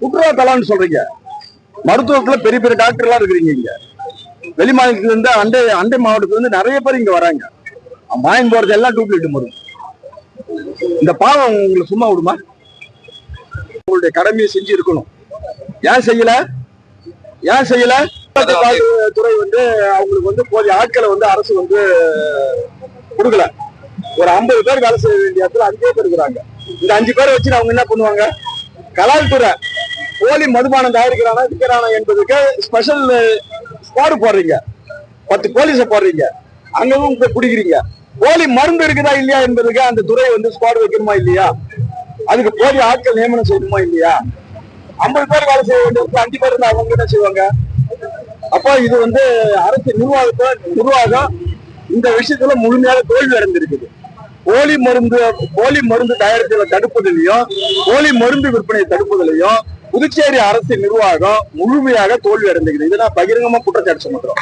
குற்றவா தலான்னு சொல்றீங்க. மருத்துவத்துல பெரிய பெரிய டாக்டர் எல்லாம் இருக்கிறீங்க. இங்க வெளி மாநிலத்துல இருந்து அண்டை மாவட்டத்துல இருந்து நிறைய பேர் இங்க வராங்க. வாங்கி போறது எல்லாம் டூப்ளிகேட் மருந்து. இந்த பாவம் உங்களை சும்மா விடுமா? உங்களுடைய கடமையை செஞ்சு இருக்கணும். ஏன் செய்யல? துறை அவங்களுக்கு போதிய ஆட்களை அரசு கொடுக்கல. ஒரு 50 பேர் வேலை செய்ய வேண்டிய இடத்துல 5 பேர் இருக்கிறாங்க. இந்த 5 பேரை வச்சு அவங்க என்ன பண்ணுவாங்க? கலால் துறை போலி மதுபானம் தயாரிக்கிறானா விற்கிறானா என்பதுக்கு ஸ்பெஷல் ஸ்குவாடு போடுறீங்க. 10 போலீஸை போடுறீங்க. அங்கவும் குடிக்கிறீங்க. போலி மருந்து இருக்குதா இல்லையா என்பதுக்கு அந்த துறை ஸ்குவாடு வைக்கணுமா இல்லையா? அதுக்கு போதிய ஆட்கள் நியமனம் செய்யணுமா இல்லையா? 50 பேர் வேலை செய்ய வேண்டியது 5 பேர் இருந்தா அவங்க என்ன செய்வாங்க? அப்போ இது அரசு நிர்வாகம் இந்த விஷயத்துல முழுமையாக தோல்வி அடைந்திருக்குது. போலி மருந்து தயாரிப்பதை தடுப்பதிலையும் போலி மருந்து விற்பனையை தடுப்பதிலையும் புதுச்சேரி அரசு நிர்வாகம் முழுமையாக தோல்வி அடைந்திருக்குது. இதை நான் பகிரங்கமா குற்றச்சாட்டு சொல்றோம்.